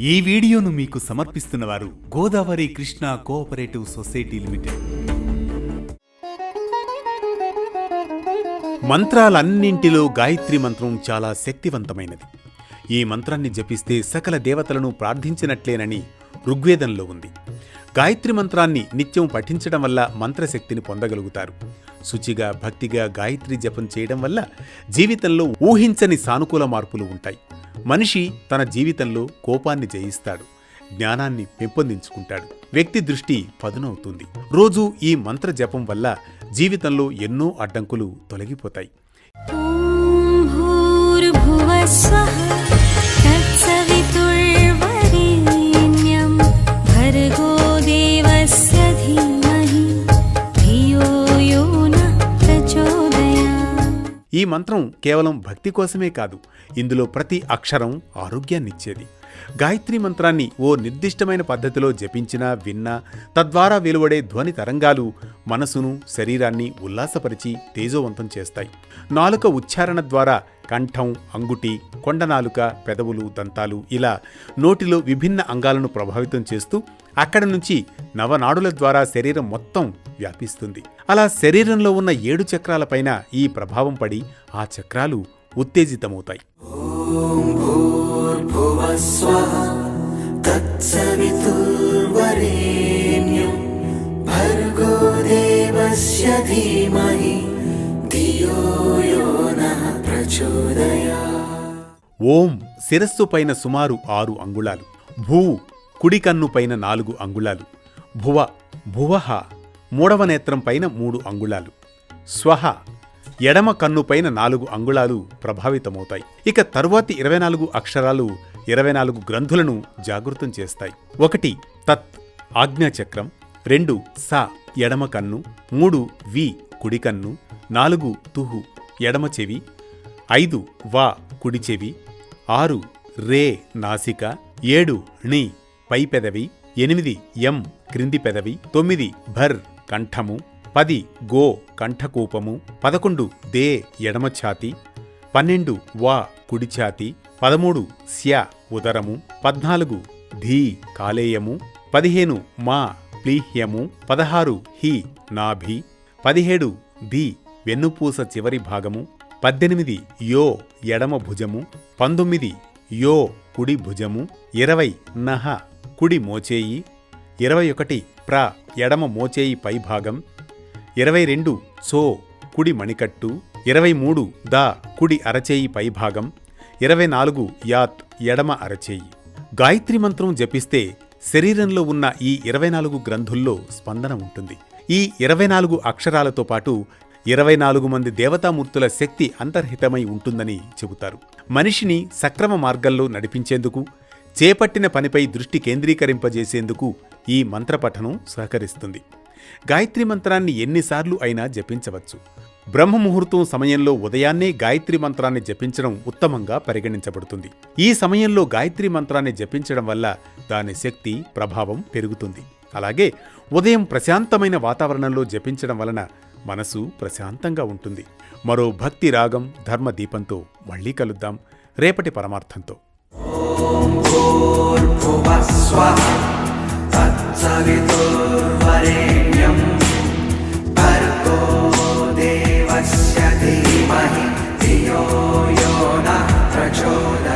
ఈ వీడియోను మీకు సమర్పిస్తున్నవారు Godavari Krishna cooperative society limited. మంత్రాలన్నింటిలో గాయత్రి మంత్రం చాలా శక్తివంతమైనది. ఈ మంత్రాన్ని జపిస్తే సకల దేవతలను ప్రార్థించినట్లేనని ఋగ్వేదంలో ఉంది. గాయత్రి మంత్రాన్ని నిత్యం పఠించడం వల్ల మంత్రశక్తిని పొందగలుగుతారు. శుచిగా భక్తిగా గాయత్రి జపం చేయడం వల్ల జీవితంలో ఊహించని సానుకూల మార్పులు ఉంటాయి. మనిషి తన జీవితంలో కోపాన్ని జయిస్తాడు, జ్ఞానాన్ని పెంపొందించుకుంటాడు, వ్యక్తి దృష్టి పదునవుతుంది. రోజు ఈ మంత్ర జపం వల్ల జీవితంలో ఎన్నో అడ్డంకులు తొలగిపోతాయి. ఈ మంత్రం కేవలం భక్తి కోసమే కాదు, ఇందులో ప్రతి అక్షరం ఆరోగ్యాన్నిచ్చేది. గాయత్రి మంత్రాన్ని ఓ నిర్దిష్టమైన పద్ధతిలో జపించినా విన్నా తద్వారా వెలువడే ధ్వని తరంగాలు మనసును శరీరాన్ని ఉల్లాసపరిచి తేజోవంతం చేస్తాయి. నాలుక ఉచ్చారణ ద్వారా కంఠం, అంగుటి, కొండనాలుక, పెదవులు, దంతాలు ఇలా నోటిలో విభిన్న అంగాలను ప్రభావితం చేస్తూ అక్కడి నుంచి నవనాడుల ద్వారా శరీరం మొత్తం వ్యాపిస్తుంది. అలా శరీరంలో ఉన్న 7 చక్రాలపైన ఈ ప్రభావం పడి ఆ చక్రాలు ఉత్తేజితమవుతాయి. ఓం శిరస్సు పైన సుమారు 6 అంగుళాలు, భూ కుడి కన్ను పైన 4 అంగుళాలు, భువ భువహ మూడవ నేత్రం పైన 3 అంగుళాలు, స్వహ ఎడమ కన్ను పైన 4 అంగుళాలు ప్రభావితమవుతాయి. ఇక తరువాతి 24 అక్షరాలు 24 గ్రంథులను జాగృతం చేస్తాయి. 1 తత్ ఆజ్ఞాచక్రం, 2 స ఎడమ కన్ను, 3 వి కుడి కన్ను, 4 తుహు ఎడమ చెవి, 5 వా కుడి చెవి, 6 రే నాసిక, 7 ణి పై పెదవి, 8 ఎం క్రింది పెదవి, 9 భర్ కంఠము, 10 గో కంఠకూపము, 11 దే ఎడమ ఛాతి, 12 వా కుడి ఛాతి, 13 స్య ఉదరము, 14 ధీ కాలేయము, 15 మా ప్లీహ్యము, 16 హి నాభి, 17 ధి వెన్నుపూస చివరి భాగము, 18 యో ఎడమ భుజము, 19 యో కుడి భుజము, 20 నహ కుడి మోచేయి, 21 ప్ర ఎడమ మోచేయి పై భాగం, 22 సో కుడి మణికట్టు, 23 ద కుడి అరచేయి పై భాగం, 24 యాత్ ఎడమ అరచేయి. గాయత్రి మంత్రం జపిస్తే శరీరంలో ఉన్న ఈ 24 గ్రంథుల్లో స్పందన ఉంటుంది. ఈ 24 అక్షరాలతో పాటు 24 మంది దేవతామూర్తుల శక్తి అంతర్హితమై ఉంటుందని చెబుతారు. మనిషిని సక్రమ మార్గంలో నడిపించేందుకు, చేపట్టిన పనిపై దృష్టి కేంద్రీకరింపజేసేందుకు ఈ మంత్రపఠనం సహకరిస్తుంది. గాయత్రి మంత్రాన్ని ఎన్నిసార్లు అయినా జపించవచ్చు. బ్రహ్మముహూర్తం సమయంలో ఉదయాన్నే గాయత్రి మంత్రాన్ని జపించడం ఉత్తమంగా పరిగణించబడుతుంది. ఈ సమయంలో గాయత్రి మంత్రాన్ని జపించడం వల్ల దాని శక్తి, ప్రభావం పెరుగుతుంది. అలాగే ఉదయం ప్రశాంతమైన వాతావరణంలో జపించడం వలన మనసు ప్రశాంతంగా ఉంటుంది. మరో భక్తి రాగం, ధర్మ దీపంతో మళ్ళీ కలుద్దాం రేపటి పరమార్థంతో. భర్గో దేవస్య ధీమహి ధియో యో నః ప్రచోదయాత్.